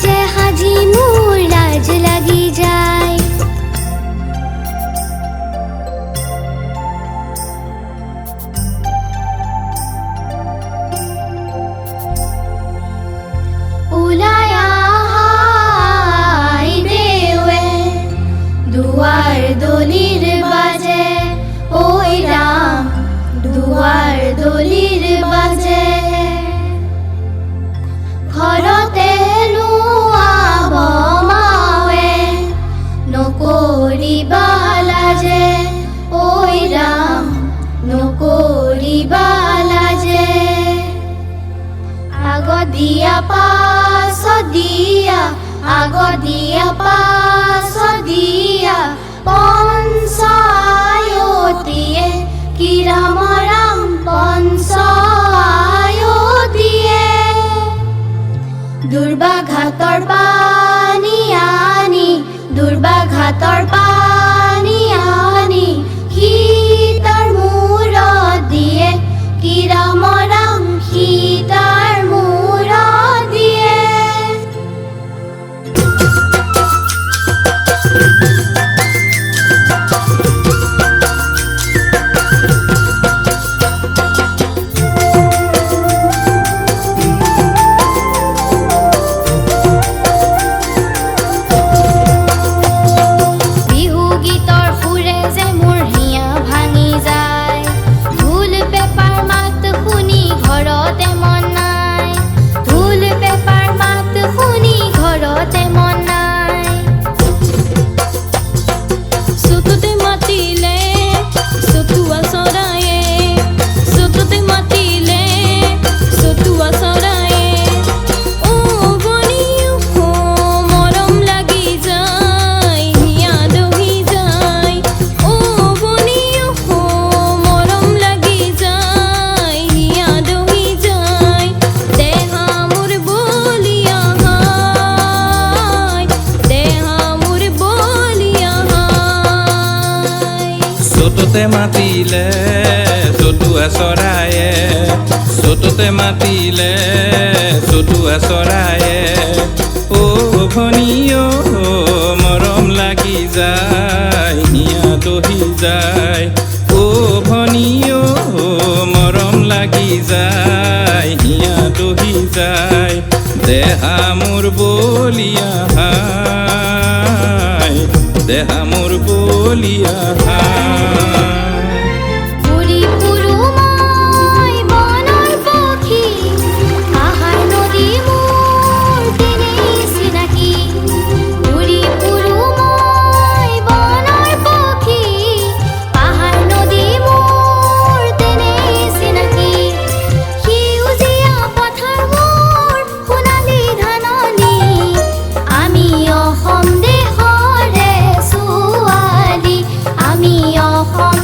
বাজে সাজি মোৰ লাজ লাগি যায়। ওলাই আহাই দেৱে দুৱাৰ দলিৰ বাজে, ঐ ৰাম দুৱাৰ দলিৰ বাজে। ঘৰতে নোৱাব মাৱে নকৰিবা লাজে, ঐ ৰাম নকৰিবা লাজে। আগত দিয়া পাছত দিয়া, আগত দিয়া পাছত দিয়া, পঞ্চায়তীয়ে কি ৰাম ৰাম পঞ্চায়তীয়ে। দুৰ্বাঘাতৰ পানী আনি, দুৰ্বাঘাতৰ পানী আনি, সীতাৰ মূৰত দিয়ে কি ৰাম ৰাম সীতাৰ মূৰত দিয়ে। বিহু গীতৰ সুৰে যে মোৰ হিয়া ভাঙি যায়, ঢোল পেপাৰ মাত শুনি ঘৰতে মন নাই, ঢোল পেপাৰ মাত শুনি ঘৰতে মন নাই। চতুতে মাতিলে চতুৱা চৰায়ে, চতুতে মাতিলে চতুৱা চৰায়ে। ও বনি মৰম লাগি যায়, হিয়া দহি যায়। ও বনি মৰম লাগি যায়, হিয়া দহি যায়। দেহা মোৰ বলিয়া হায়, দেহা মোৰ বলিয়া হায়। চতুতে মাতিলে চতুৱা চৰায়ে, চতুতে মাতিলে চতুৱা চৰায়ে। ও ভনী অ মৰম লাগি যায়, হিয়া দহি যায়। ও ভনী অ মৰম লাগি যায়, হিয়া দহি যায়। দেহা মোৰ বলিয়া হায়, দেহা মোৰ বলিয়া হায়। ঘূৰি ফুৰো মই বনৰ পক্ষী, পাহাৰ নদী মোৰ তেনেই চিনাকি। ঘূৰি ফুৰো মই বনৰ পক্ষী, পাহাৰ নদী মোৰ তেনেই চিনাকি। সেউজীয়া পথাৰ মোৰ সোণালী ধাননি, আমি অসম দেশৰে ছোৱালী, আমি অসম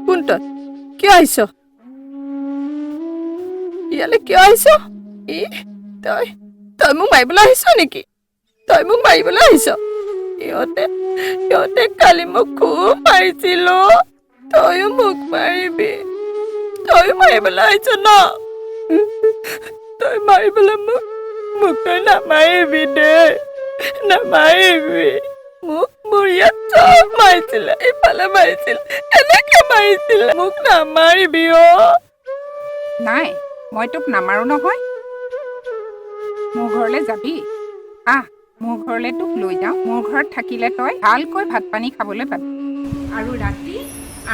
কোন তই কিয় আহিছ ইয়ালে কিয় আহিছ তই তই মোক মাৰিবলৈ আহিছ নেকি তই মোক মাৰিবলৈ আহিছ সিহঁতে কালি মোক খুব মাৰিছিল তইও মোক মাৰিবি তইও মাৰিবলৈ আহিছ ন তই মাৰিবলৈ মোক তই নামাৰিবি দে নামাৰিবি মোক মোৰ ইয়াত চব মাৰিছিলে ইফালে মাৰিছিল এনেকে মাৰিছিলে মোক নামাৰিবি নাই মই তোক নামাৰো নহয় মোৰ ঘৰলৈ যাবি আহ মোৰ ঘৰলৈ তোক লৈ যাওঁ মোৰ ঘৰত থাকিলে তই ভালকৈ ভাত পানী খাবলৈ পাবি আৰু ৰাতি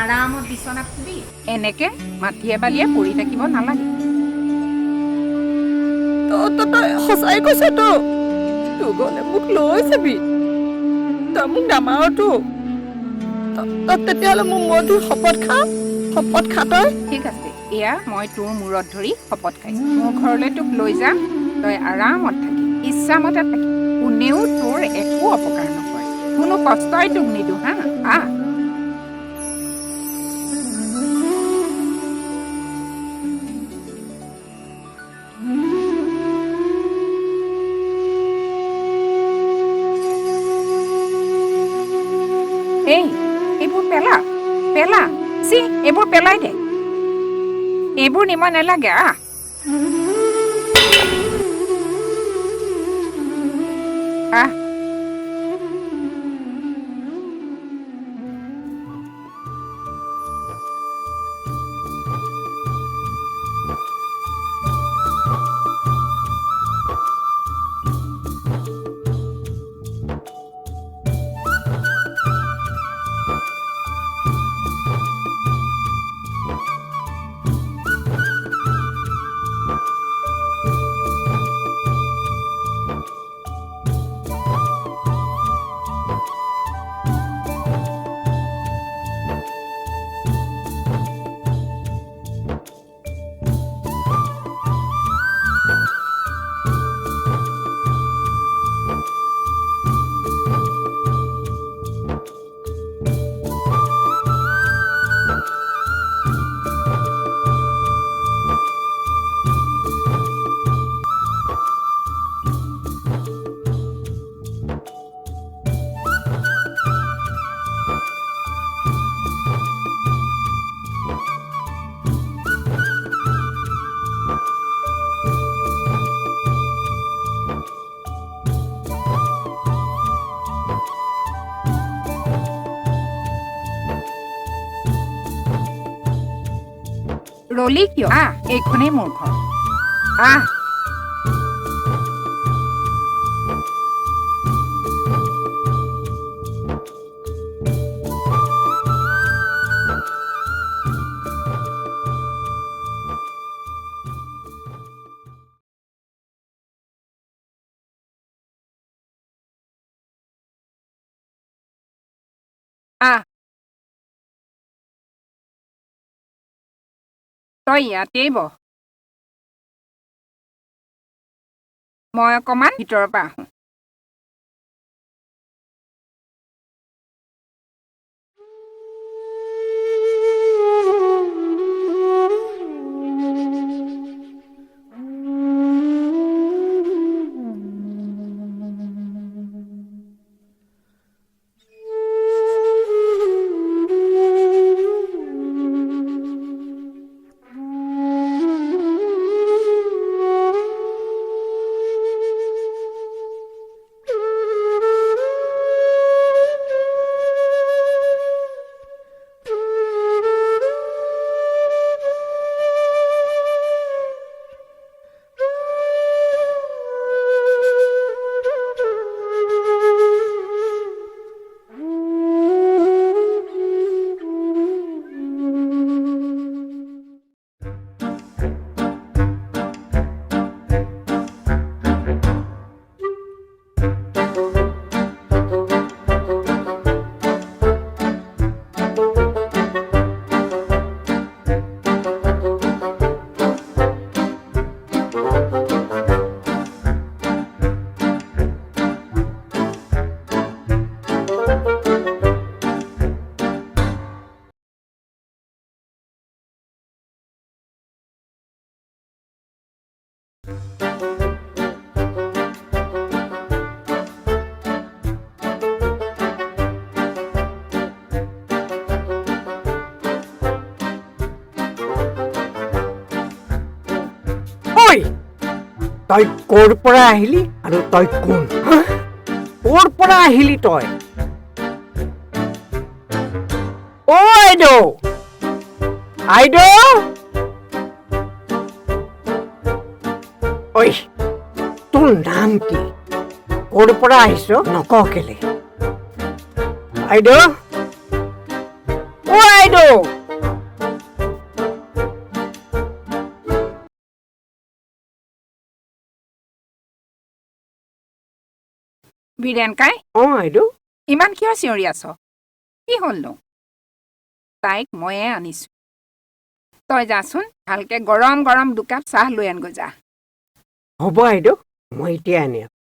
আৰামত বিচনাত শুবি এনেকে মাটিয়ে বালিয়ে পৰি থাকিব নালাগে তই সঁচাই কৈছ তোৰ গ'লে মোক লৈ যাবি তই মোক নামাৰতো তেতিয়াহ'লে মইতো শপত খা তই ঠিক আছে এয়া মই তোৰ মূৰত ধৰি শপত খাইছোঁ মোৰ ঘৰলৈ তোক লৈ যাম তই আৰামত থাকি ইচ্ছামতে থাকি কোনেও তোৰ একো অপকাৰ নকৰে কোনো কষ্টই তোক নিদিওঁ হা আহ এই এইবোৰ পেলা চি এইবোৰ পেলাই দে এইবোৰ নিব নালাগে আহ ৰলি কিয় এইখনেই মোৰ ঘৰ তই ইয়াতেই বহ মই অকণমান ভিতৰৰ পৰা আহোঁ তই ক'ৰ পৰা আহিলি আৰু তই কোন ক'ৰ পৰা আহিলি তই ও আইদেউ ঐ তোৰ নাম কি ক'ৰ পৰা আহিছ নকওঁ কেলে আইদেউ অ আইদেউ বীৰেণকাই অ আইদেউ ইমান কিয় চিঞৰি আছ কি হ'লনো তাইক ময়ে আনিছো তই যাচোন ভালকে গৰম গৰম দুকাপ চাহ লৈ আনগৈ যা হ'ব আইদেউ মই এতিয়া আনি আছো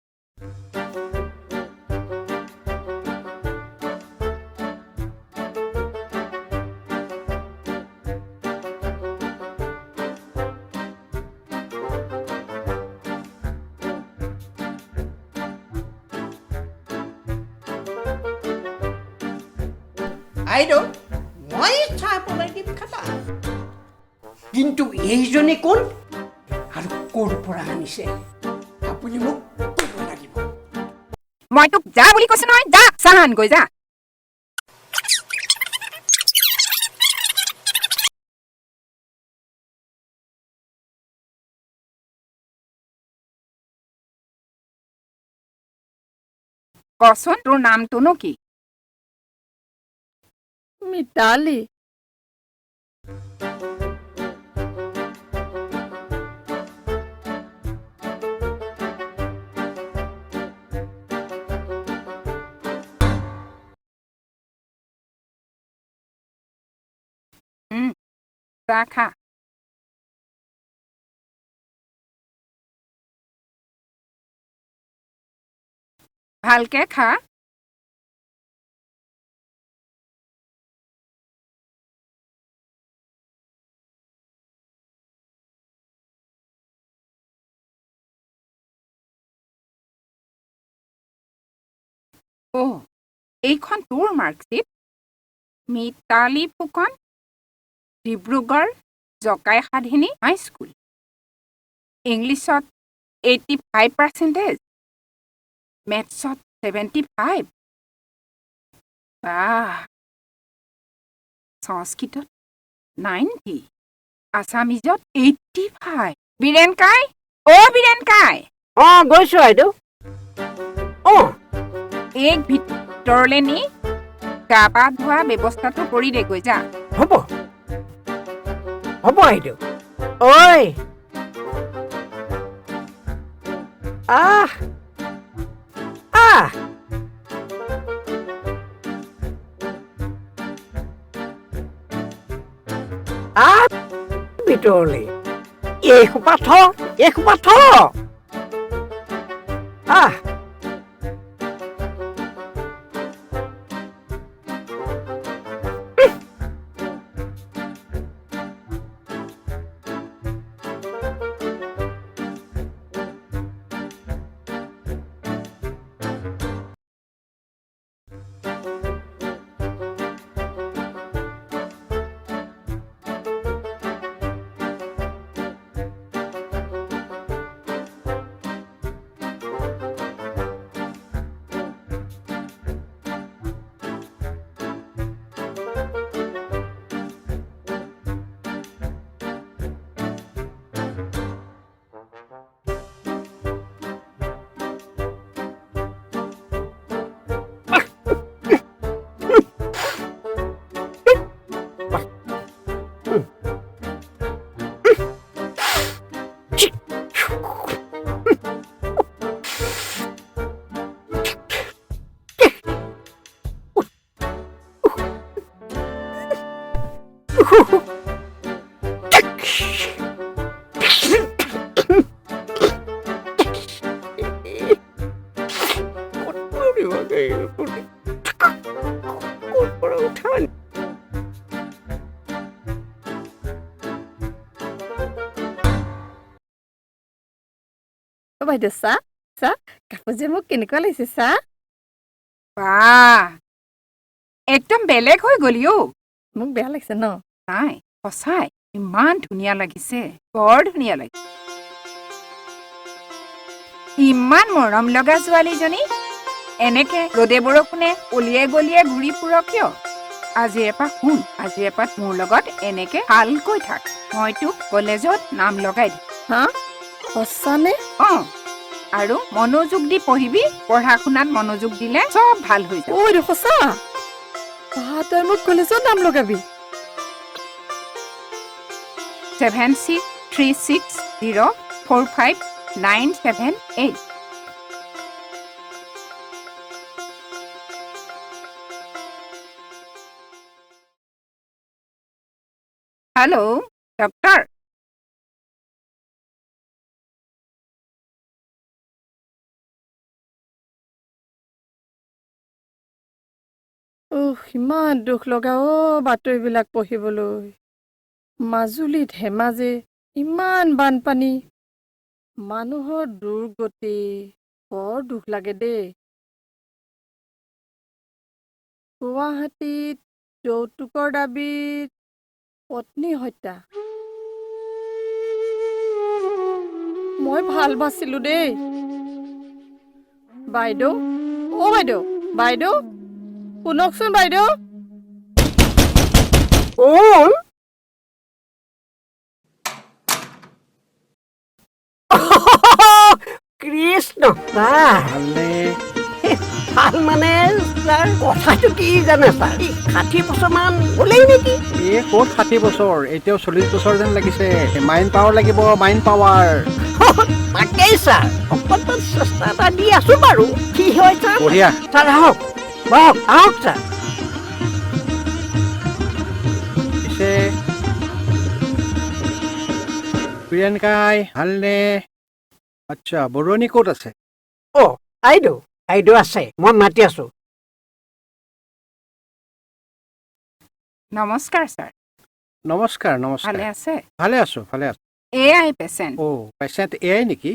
আইদেউ মই চাহ বনাই দিম খাবা কিন্তু এইজনে কোন আৰু ক'ৰ পৰা আনিছে আপুনি মোক ক'ব লাগিব মই তোক যা বুলি কৈছো নহয় যা চাহ আনগৈ যা কচোন তোৰ নামটোনো কি মিতালী চাহ খা ভালকে খা এইখন তোৰ মাৰ্কশ্বিট মিতালী ফুকন ডিব্ৰুগড় জকাই সাধিনী হাইস্কুল ইংলিছত 85%, মেথছত 75, সংস্কৃতত 90, আছামিজত 85। বীৰেণকাই বীৰেণকাই অ গৈছো আইদেউ অ এক ভিতৰলৈ নি গা পা ধোৱা ব্যৱস্থাটো কৰি দেগৈ যা হ'ব হ'ব আইদেউ ঐ আহ আহ আহ ভিতৰলৈ এইসোপা থ আহ বাইদেউ চাহ চাহ কাপোৰ যে মোক কেনেকুৱা লাগিছে চাহ একদম বেলেগ হৈ গলি মোক বেয়া লাগিছে ন নাই সঁচাই ইমান ধুনীয়া লাগিছে বৰ ধুনীয়া লাগিছে ইমান মৰম লগা ছোৱালীজনী এনেকে ৰদে বৰষুণে অলিয়ে গলিয়ে ঘূৰি ফুৰ কিয় আজি এপাত মোৰ লগত এনেকে ভালকৈ থাক মই তোক কলেজত নাম লগাই দিম হা সঁচানে আৰু মনোযোগ দি পঢ়িবি পঢ়া শুনাত মনোযোগ দিলে চব ভাল হৈ যাব ঐ এইটো সঁচা তই মোক কলেজত নাম লগাবি 7636045978 হেল্ল' ডক্টৰ ইমান দুখ লগা বাতৰিবিলাক পঢ়িবলৈ মাজুলীত ধেমাজি ইমান বানপানী মানুহৰ দুৰ্গতি বৰ দুখ লাগে দেই গুৱাহাটীত যৌতুকৰ দাবীত পত্নী হত্যা মই ভাল বাচিলো দেই বাইদেউ বাইদেউ বাইদেউ শুনকচোন বাইদেউ কোন কৃষ্ণ ছাৰ ভাল মানে ছাৰ কথাটো কি জানে ছাৰ 60 বছৰমান হ'লেই নেকি এই ক'ত 60 বছৰ এতিয়াও 40 বছৰ যেন লাগিছে মাইণ্ড পাৱাৰ লাগিব মাইণ্ড পাৱাৰ তাকেই ছাৰ অকণমান চেষ্টা এটা দি আছো বাৰু কি হয় ছাৰ বঢ়িয়া ছাৰ আহক বহক আহক ছাৰ পিছে প্ৰিয়ংকাই ভালনে আচ্ছা বৰুৱানী ক'ত আছে বাইদেউ আছে মই মাতি আছো নমস্কাৰ ছাৰ নমস্কাৰ ভালে নমস্কাৰ আছে ভালে আছো এয়াই পেচেণ্ট পেচেণ্ট এয়াই নেকি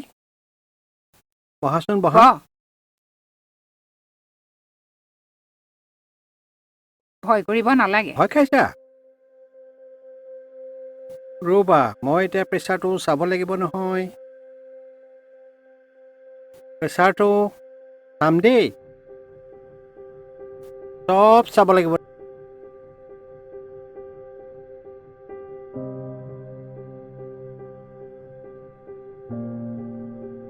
বহাচোন ব বহা ভয় কৰিব নালাগে ভয় খাইছা ৰ'বা মই এতিয়া প্ৰেচাৰটো চাব লাগিব নহয় প্ৰেচাৰটো চাম দেই চব চাব লাগিব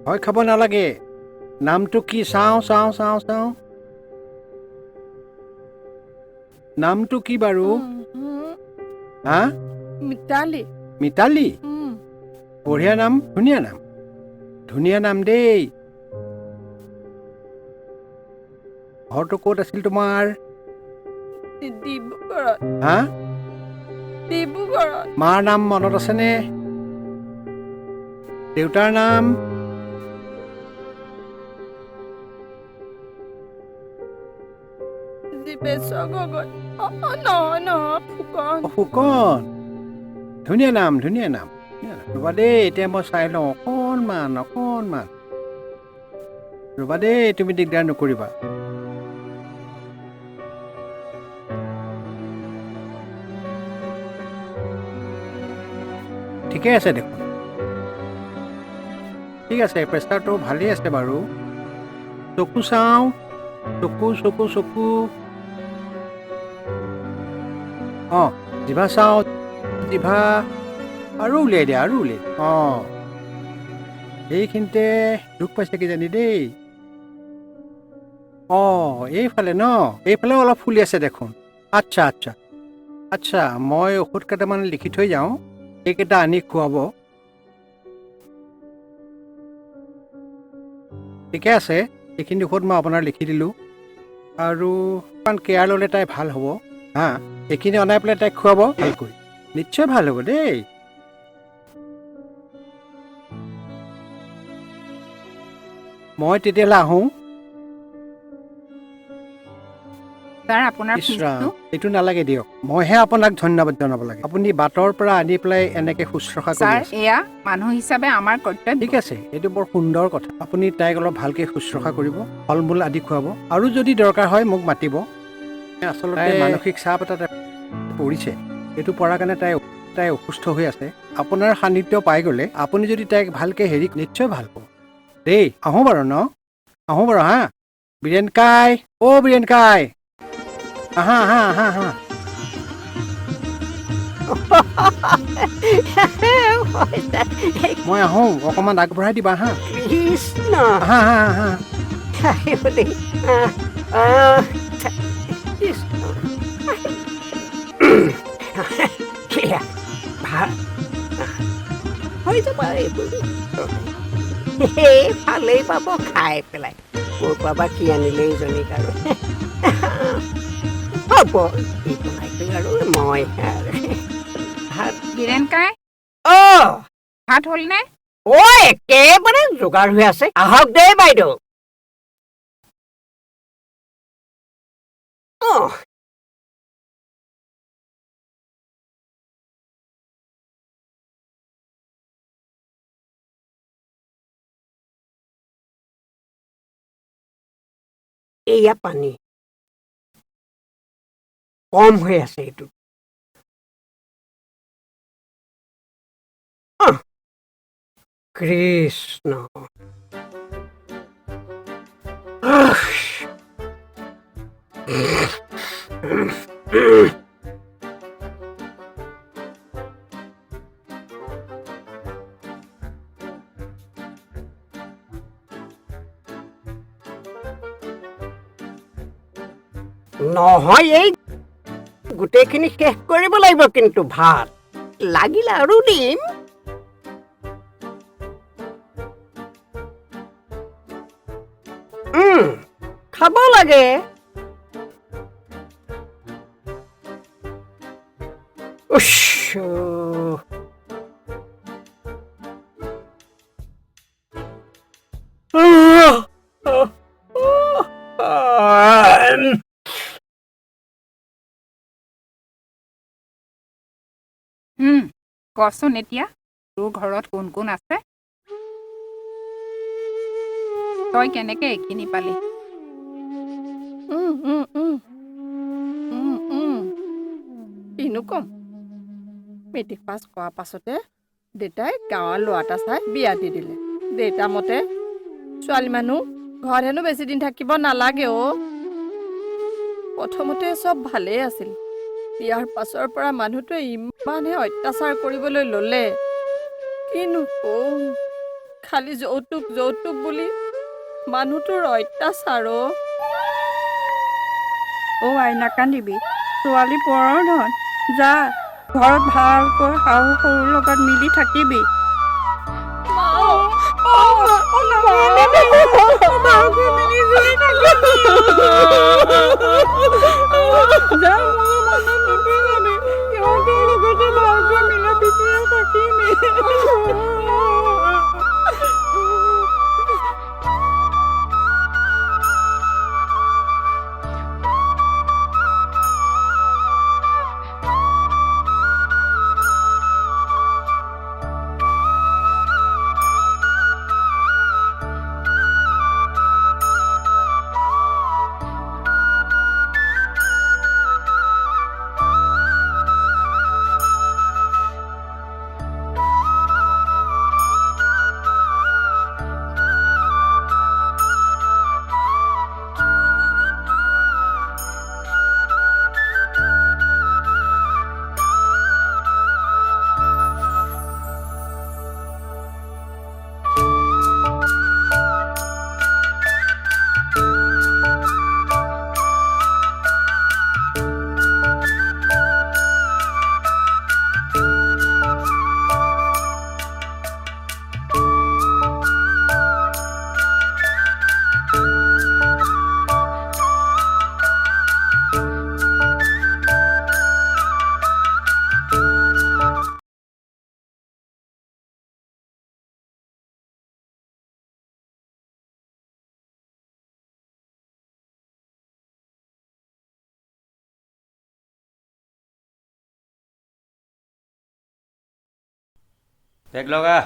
ভয় খাব নালাগে নামটো কি চাওঁ নামটো কি বাৰু হা মিতালী মিতালী বঢ়িয়া নাম ধুনীয়া নাম দেই ঘৰটো ক'ত আছিল তোমাৰ ডিব্ৰুগড়ত হা ডিব্ৰুগড়ত মাৰ নাম মনত আছেনে দেউতাৰ নাম জীৱেশ্বৰ গগৈ নহয় ফুকন ধুনীয়া নাম ৰ'বা দেই এতিয়া মই চাই লওঁ অকণমান ৰ'বা দেই তুমি দিগদাৰ নকৰিবা ঠিকে আছে দেখোন ঠিক আছে প্ৰেচাৰটো ভালেই আছে বাৰু চকু চাওঁ চকু জিভা চাওঁ জিভা আৰু উলিয়াই দিয়া এইখিনিতে দুখ পাইছে কিজানি দেই এইফালে অলপ ফুলি আছে দেখোন আচ্ছা মই ঔষধ কেইটামান লিখি থৈ যাওঁ এইকেইটা আনি খুৱাব ঠিকে আছে এইখিনি ঔষধ মই আপোনাৰ লিখি দিলোঁ আৰু অকণমান কেয়াৰ ল'লে তাই ভাল হ'ব হা এইখিনি অনাই পেলাই তাইক খুৱাব ভালকৈ নিশ্চয় ভাল হ'ব দেই মই তেতিয়াহ'লে আহোঁ ছাৰ আপোনাৰ ইছৰাম ফিজটো এইটো নালাগে দিয়ক মইহে আপোনাক ধন্যবাদ জনাব লাগে আপুনি বাটৰ পৰা আনি পেলাই এনেকে শুশ্ৰূষা কৰি ছাৰ আছে এয়া মানুহ হিচাপে আমাৰ কৰ্তব্য ঠিক আছে এইটো বৰ সুন্দৰ কথা আপুনি তাইক অলপ ভালকে শুশ্ৰূষা কৰিব ফল মূল আদি খুৱাব আৰু যদি দৰকাৰ হয় মোক মাতিব আচলতে মানসিক চাপ এটা পৰিছে এইটো পৰাৰ কাৰণে তাই অসুস্থ হৈ আছে আপোনাৰ সান্নিধ্য পাই গ'লে আপুনি যদি তাইক ভালকে নিশ্চয় ভাল পাব দেই আহোঁ বাৰু হা বিৰেণকাই আহা মই আহোঁ অকণমান আগবঢ়াই দিবা হা কৃষ্ণ হা হা হা আহিব দেই আহ, কৃষ্ণ সেয়া, ভাল হৈ যাব এইবোৰ এই ভালেই পাব খাই পেলাই মোৰ পৰা বা কি আনিলে ইজনীক আৰু হ'ব কি বনাইছো আৰু মই আৰু ভাত বীৰেণ কাই অ' ভাত হ'লনে একেবাৰে যোগাৰ হৈ আছে আহক দেই বাইদেউ অ' এয়া পানী কম হৈ আছে এইটো কৃষ্ণ নহয় এই গোটেইখিনি শেষ কৰিব লাগিব কিন্তু ভাত লাগিলে আৰু দিম খাব লাগে উস, কচোন এতিয়া তোৰ ঘৰত কোন কোন আছে তই কেনেকে এইখিনি পালি কিনো ক'ম মেট্ৰিক পাছ কৰাৰ পাছতে দেউতাই গাঁৱৰ ল'ৰা এটা চাই বিয়া দি দিলে দেউতা মতে ছোৱালী মানুহ ঘৰত হেনো বেছি দিন থাকিব নালাগে প্ৰথমতে চব ভালেই আছিল বিয়াৰ পাছৰ পৰা মানুহটোৱে ইমানহে অত্যাচাৰ কৰিবলৈ ল'লে কিনো ক'ম খালি যৌতুক যৌতুক বুলি মানুহটোৰ অত্যাচাৰ আই নাকান্দিবি ছোৱালী পৰৰ ধন যা ঘৰত ভালকৈ শাহু সৰুৰ লগত মিলি থাকিবি টেক লগা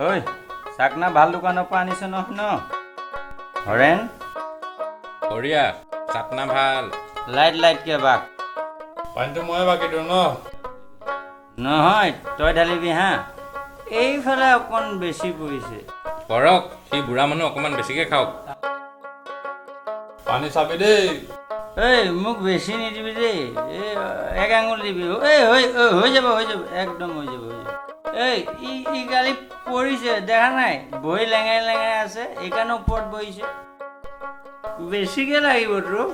ঐ চাকনা ভাল দোকানৰ পৰা আনিছে নহয় ন হৰেণ বঢ়িয়া চাটনা ভাল লাইট কে বাক পানীটো ময়ে বাকী দিওঁ ন নহয় তই ঢালিবি হা এইফালে অকণ বেছি পৰিছে কৰক সি বুঢ়া মানুহ অকণমান বেছিকৈ খাওক পানী চাবি দেই এই মোক বেছি নিদিবি দেই এই এক আঙুল দিবি এই হৈ যাব একদম হৈ যাব এই ই কালি পৰিছে দেখা নাই বহি লেঙাই আছে এইকাৰণে ওপৰত বহিছে বেছিকৈ লাগিব তোৰ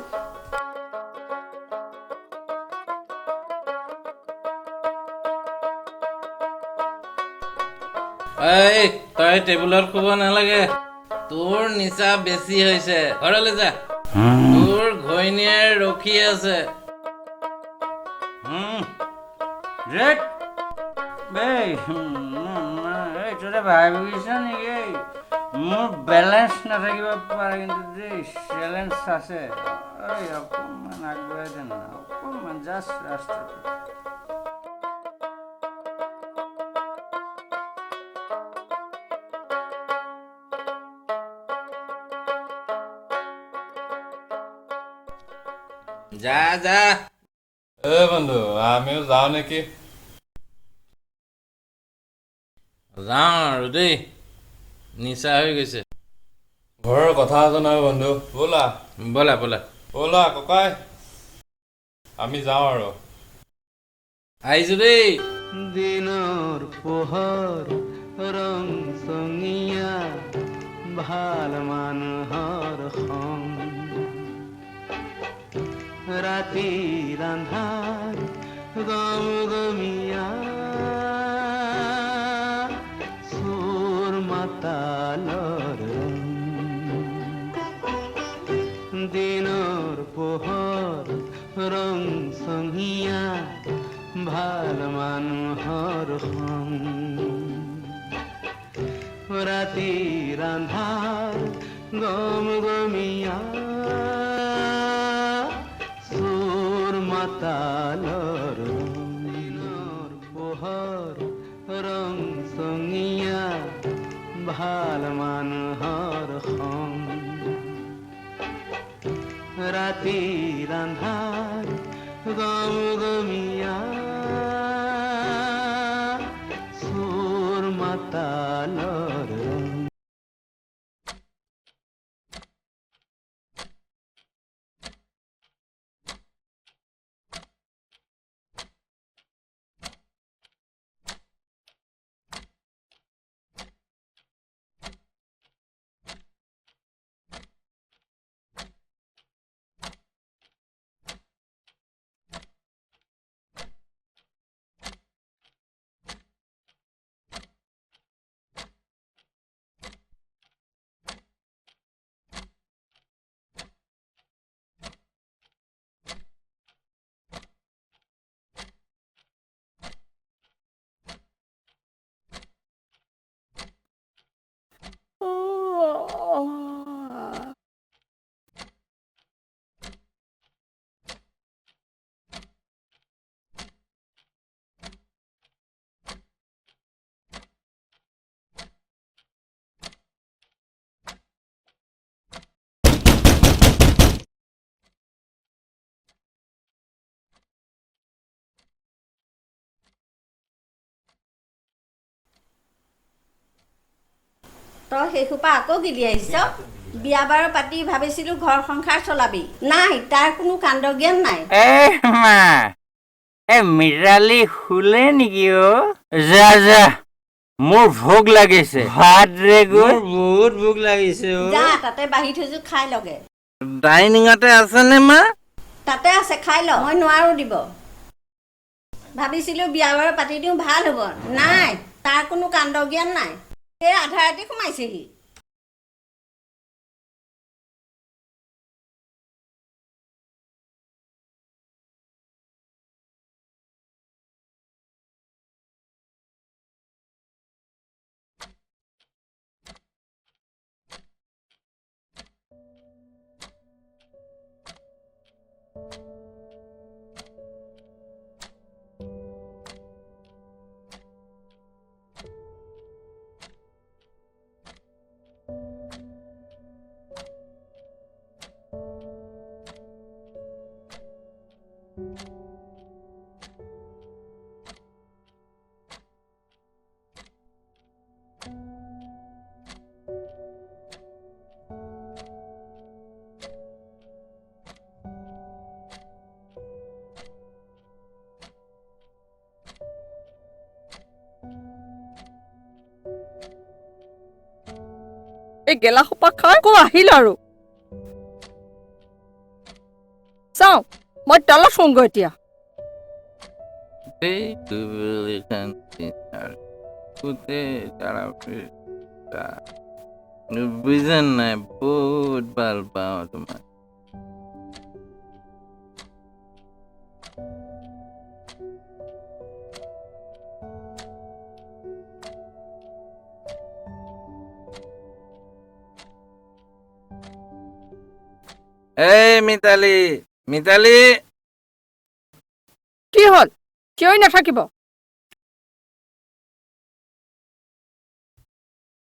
এই তই টেবুলত শুব নালাগে তোৰ নিচা বেছি হৈছে ঘৰলৈ যা তোৰ ঘৈণীয়ে ৰখি আছে ৰেট এই তহঁতে ভাবিছ নেকি মোৰ বেলেঞ্চ নাথাকিব পাৰে কিন্তু দেই চেলেঞ্জ আছে এই অকণমান আগবঢ়াই দে না অকণমান জাষ্ট ৰাস্তাটো যা যা এ বন্ধু আমিও যাওঁ নেকি যাওঁ আৰু দেই নিচা হৈ গৈছে ঘৰৰ কথা আছে নহয় বন্ধু ব'লা ব'লা ব'লা ব'লা ককাই আমি যাওঁ আৰু আহিছোঁ দেই দিনৰ পোহৰ ৰং চঙীয়া ভাল মানুহৰ সং ৰাতিৰ আন্ধাৰ গমগমীয়া চোৰ মাতালৰ ৰং দিনৰ পোহৰ ৰং চঙীয়া ভাল মানুহৰ সং ৰাতিৰ আন্ধাৰ গমগমীয়া চোৰ মাতালৰ দিনৰ পোহৰ ৰং চঙীয়া ভাল মানুহৰ সং ৰাতিৰ আন্ধাৰ গমগমীয়া চোৰ মাতালৰ ৰং তই সেইসোপা আকৌ গিলি আহিছ বিয়া বাৰ পাতি ভাবিছিলো ঘৰ সংসাৰ চলাবি নাই তাৰ কোনো কাণ্ড জ্ঞান নাই মা মিৰালি শুলে নেকি যা যা মোৰ ভোক লাগিছে ভাত ৰে গৈ বহুত ভোক লাগিছে যা তাতে বাঢ়ি থৈছো খাই লগে ডাইনিঙতে আছেনে মা তাতে আছে খাই ল মই নোৱাৰো দিব ভাবিছিলো বিয়া বাৰ পাতি দিওঁ ভাল হ'ব নাই তাৰ কোনো কাণ্ড জ্ঞান নাই এই আধা ৰাতি সোমাইছেহি এই গেলা সোপা খাই আকৌ আহিল আৰু চাওঁ মই তলত শুংগৈ এতিয়া এই দুবলিখন কুতে বুজা নাই বহুত ভাল পাওঁ তোমাক এই মিতালী মিতালী কি হ'ল কিয় নাথাকিব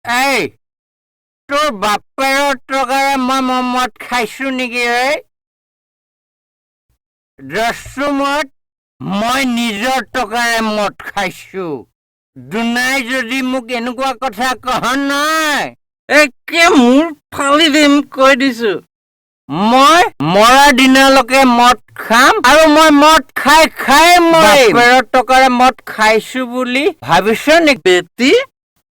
এই তোৰ বাপেৰৰ টকাৰে মই মদ খাইছো নেকি ঐ দশমত মই নিজৰ টকাৰে মদ খাইছো দুনাই যদি মোক এনেকুৱা কথা কহ নাই একে মোৰ ফালি দিম কৈ দিছো মই মৰা দিনালৈকে মদ খাম আৰু মই মদ খাই খাই মই বাপেৰৰ টকাৰে মদ খাইছো বুলি ভাবিছ নেকি বেটি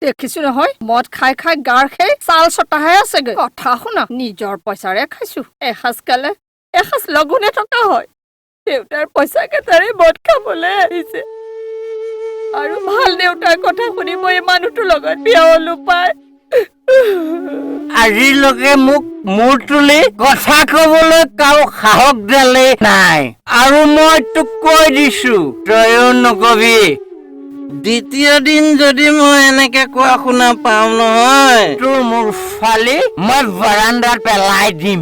দেখিছো নহয় মদ খাই খাই গাৰ খাই চাল চটাহে আছেগৈ কথা শুনা নিজৰ পইচাৰে খাইছো এসাঁজ খালে এসাঁজ লগুনে টকা হয় দেউতাৰ পইচা কেইটাৰে মদ খাবলৈ আহিছে আৰু ভাল দেউতাৰ কথা শুনি মই এই মানুহটোৰ লগত বিয়া হলো পাই আজিলৈকে মোক মূৰ তুলি কথা কবলৈ কাৰো সাহস দিলে নাই আৰু মই তোক কৈ দিছো তয়ো নকবি দ্বিতীয় দিন যদি মই এনেকে কোৱা শুনা পাওঁ নহয় তোৰ মোৰ ফালি মই বাৰান্দাত পেলাই দিম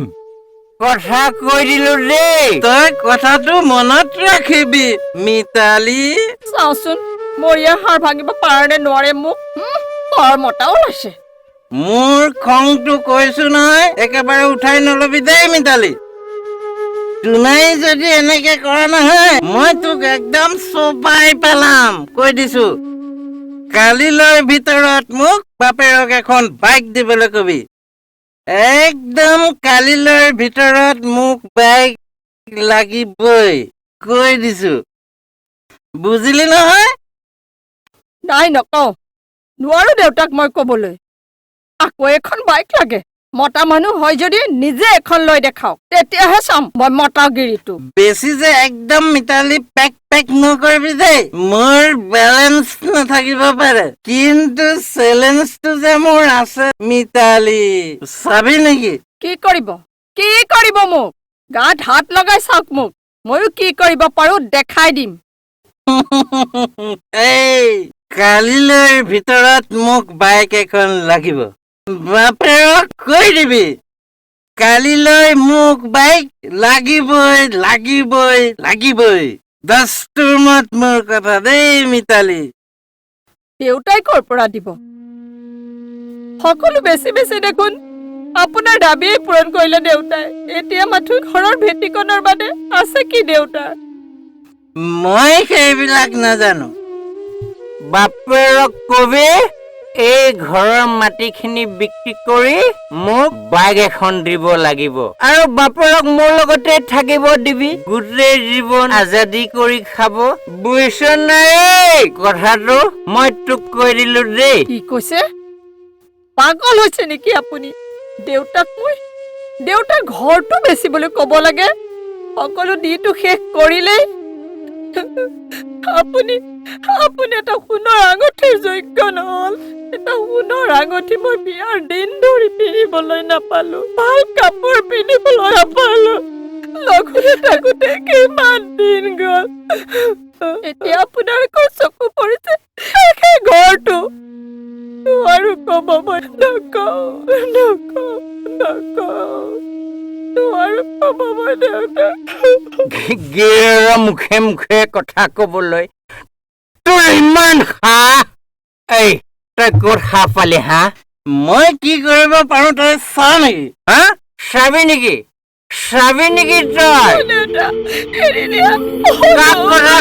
কথা কৈ দিলো দেই তই কথাটো মনত ৰাখিবি মিতালী চাওচোন মৰিয়া হাৰ ভাঙিব পাৰে নোৱাৰে মোক বৰ মতা ওলাইছে মোৰ খংটো কৈছো নহয় একেবাৰে উঠাই নলবি দেই মিতালী দুনাই যদি এনেকে কৰা নহয় মই তোক একদম চপাই পেলাম কৈ দিছো কালিলৈ ভিতৰত মোক বাপেৰক এখন বাইক দিবলৈ কবি একদম কালিলৈ ভিতৰত মোক বাইক লাগিবই কৈ দিছো বুজিলি নহয় নাই নকওঁ নোৱাৰো দেউতাক মই কবলৈ আকৌ এখন বাইক লাগে মতা মানুহ হয় যদি নিজে এখন লৈ দেখাওক তেতিয়াহে চাম মই মতাগিৰিটো বেছি যে একদম মিতালী পেক পেক নকৰিবি দেই মোৰ বেলেঞ্চ নাথাকিব পাৰে কিন্তু চেলেঞ্জটো যে মোৰ আছে মিতালী চাবি নেকি কি কৰিব মোক গাত হাত লগাই চাওক মোক ময়ো কি কৰিব পাৰো দেখাই দিম এই কালিলৈ ভিতৰত মোক বাইক এখন লাগিব বাপেৰক কৈ দিবি কালিলৈ মোক বাইক লাগিবই লাগিবই লাগিবই দস্তুৰ মত মোৰ কথা দেই মিতালী দেউতাই কৰ পৰা দিব সকলো বেছি বেছি দেখোন আপোনাৰ দাবীয়ে পূৰণ কৰিলে দেউতাই এতিয়া মাথো ঘৰৰ ভেটিকনৰ বাদে আছে কি দেউতাৰ মই সেইবিলাক নাজানো বাপেৰক কবি এই ঘৰৰ মাটিখিনি বিক্ৰী কৰি মোক বাইক এখন দিব লাগিব আৰু বাপেৰক মোৰ লগতে থাকিব দিবি গোটেই জীৱন আজাদী কৰি খাব বুজিছ নাই কথাটো মই তোক কৈ দিলো দেই কি কৈছে পাগল হৈছে নেকি আপুনি দেউতাক মই দেউতাৰ ঘৰটো বেচিবলৈ ক'ব লাগে সকলো দিটো শেষ কৰিলেই আপুনি এটা সোণৰ আঙঠিৰ যোগ্য নহল এটা সোণৰ আঙঠি মই বিয়াৰ দিন ধৰি পিন্ধিবলৈ নাপালো ভাল কাপোৰ পিন্ধিবলৈ নাপালো লঘোনে থাকোতে কিমান দিন গল এতিয়া আপোনাৰ আকৌ চকু পৰিছে সেই ঘৰটো আৰু ক'ব মই নকওঁ গেৰ মুখে মুখে কথা কবলৈ তোৰ ইমান হাঁহ এই তই ক'ত হাঁহ পালি হাঁহ মই কি কৰিব পাৰো তই চা নেকি হা চাবি নেকি তই কাক কথা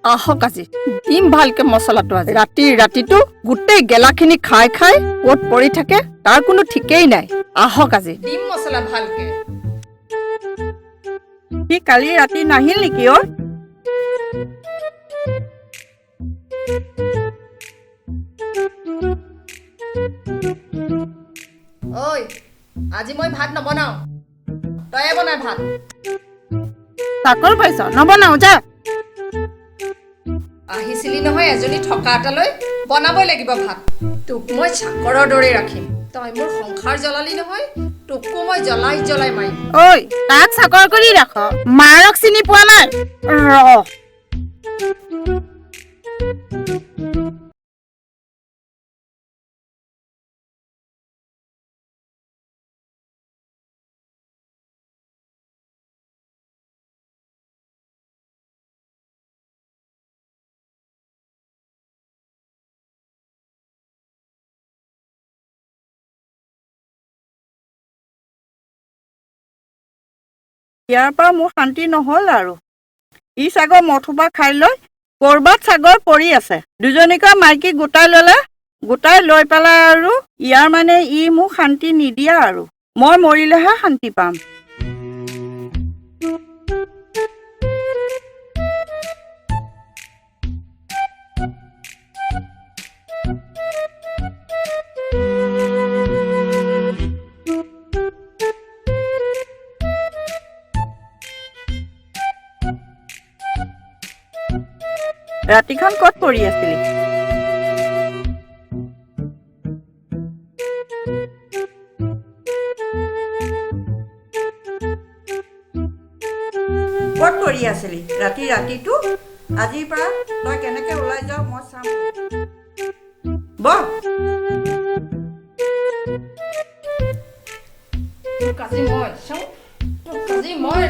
আহক আজি দিম ভালকে মছলাটো আজি ৰাতিটো গোটেই গেলাখিনি খাই খাই ক'ত পৰি থাকে তাৰ কোনো ঠিকেই নাই আহক আজি দিম মছলা ভালকে সি কালি ৰাতি নাহিল নেকি অ ঐ আজি মই ভাত নবনাও তয়ে বনাই ভাত চাকৰ পাইছ নবনাও যা আহিছিলি নহয় এজনী থকা এটালৈ বনাবই লাগিব ভাত তোক মই চাকৰৰ দৰে ৰাখিম তই মোৰ সংসাৰ জ্বলালি নহয় তোকো মই জ্বলাই মাৰিম ঐ তাক চাকৰ কৰি ৰাখ মাৰক চিনি পোৱা নাই ৰ ইয়াৰ পৰা মোৰ শান্তি নহ'ল আৰু ই চাগৰ মথোপা খাই লৈ কৰবাত চাগৰ পৰি আছে দুজনীকে মাইকী গোটাই লৈ পেলাই আৰু ইয়াৰ মানে ই মোক শান্তি নিদিয়া আৰু মই মৰিলেহে শান্তি পাম ৰাতিখন ক'ত পৰি আছিলি ক'ত পৰি আছিলি ৰাতিটো আজিৰ পৰা তই কেনেকে ওলাই যাও মই চাম কাজি মই চাওঁ কাজি মই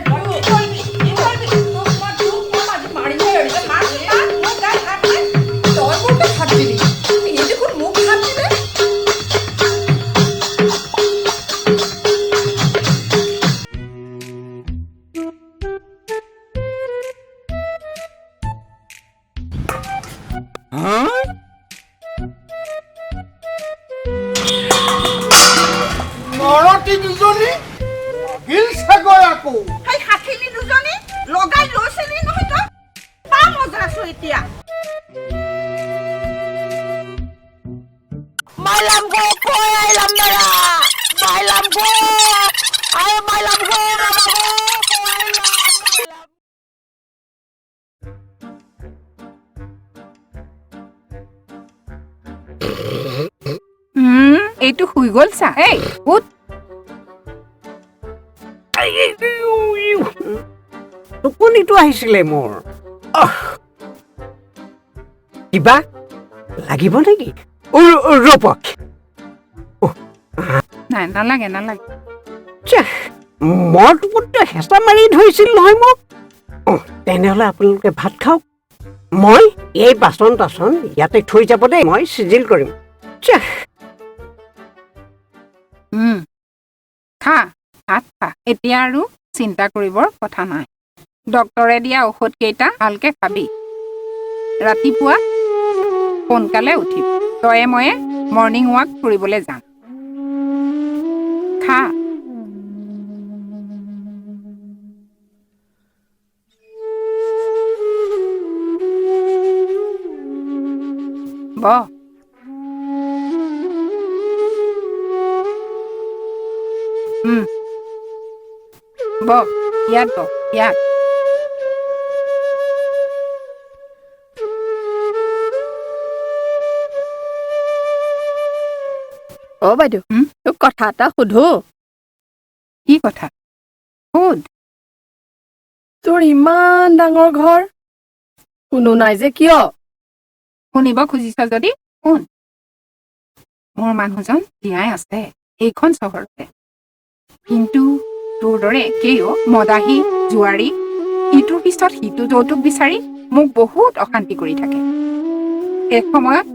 নৰতি দুজনী লাগিল চাগৈ আকৌ সেই সাথিনী দুজনী লগাই লৈছিলি নহয় তই পা মজা আছো এতিয়া মাইলাম গো কই আইলাম বেড়া মাইলাম গো আয় মাইলাম গো এইটো শুই গ'ল চা এই উঠ টোপনিটো আহিছিলে মোৰ কিবা লাগিব নেকি ৰূপক নাই নালাগে মই টোপনিটো হেঁচা মাৰি ধৰিছিল নহয় মোক তেনেহ'লে আপোনালোকে ভাত খাওক মই এই বাচন তাচন ইয়াতে থৈ যাব দেই মই চিজিল কৰিম খা ভাত খা এতিয়া আৰু চিন্তা কৰিবৰ কথা নাই ডক্তৰে দিয়া ঔষধ কেইটা ভালকে খাবি ৰাতিপুৱা সোনকালে উঠিব তয়ে ময়ে মৰ্ণিং ৱাক ফুৰিবলৈ যাম খা ইয়াত ইয়াত অ বাইদেউ তোক কথা এটা সুধো কি কথা সুধ তোৰ ইমান ডাঙৰ ঘৰ কোনো নাই যে কিয় শুনিব খুজিছ যদি শুন মোৰ মানুহজন জীয়াই আছে এইখন চহৰতে কিন্তু তোৰ দৰে একেই মদাহী জুৱাৰী ইটোৰ পিছত সিটো যৌতুক বিচাৰি মোক বহুত অশান্তি কৰি থাকে এসময়ত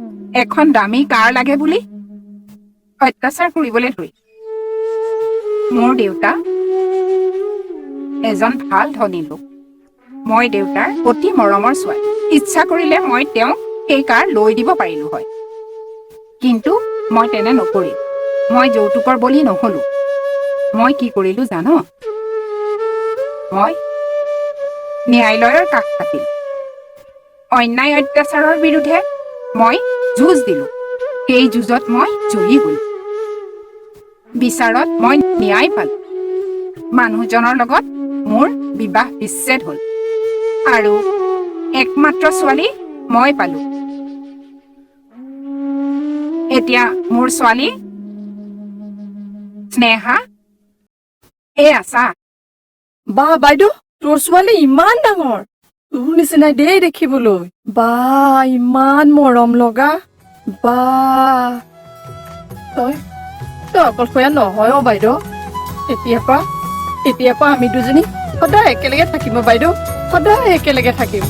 এখন দামী কাৰ লাগে বুলি অত্যাচাৰ কৰিবলৈ ধৰি মোৰ দেউতা এজন ভাল ধনী লোক মই দেউতাৰ অতি মৰমৰ ছোৱালী। ইচ্ছা কৰিলে মই তেওঁক সেই কাৰ লৈ দিব পাৰিলো হয়, কিন্তু মই তেনে নকৰিম। মই যৌতুকৰ বলি নহলো। মই কি কৰিলো জানো? মই ন্যায়ালয়ৰ কাষ চাপিলো। অন্যায় অত্যাচাৰৰ বিৰুদ্ধে মই যুঁজ দিলো। সেই যুঁজত মই জয়ী গলো। বিচাৰত মই ন্যায় পালো। মানুহজনৰ লগত মোৰ বিবাহ বিচ্ছেদ হ'ল আৰু একমাত্ৰ ছোৱালী মই পালো। এতিয়া মোৰ ছোৱালী স্নেহা এয়া চা। বা বাইদেউ, তোৰ ছোৱালী ইমান ডাঙৰ, তোৰ নিচিনাই দেই দেখিবলৈ। বা ইমান মৰম লগা। বা তই অকলশৰীয়া নহয় বাইদেউ। এতিয়াৰ পৰা আমি দুজনী সদায় একেলগে থাকিম বাইদেউ, সদায় একেলগে থাকিম।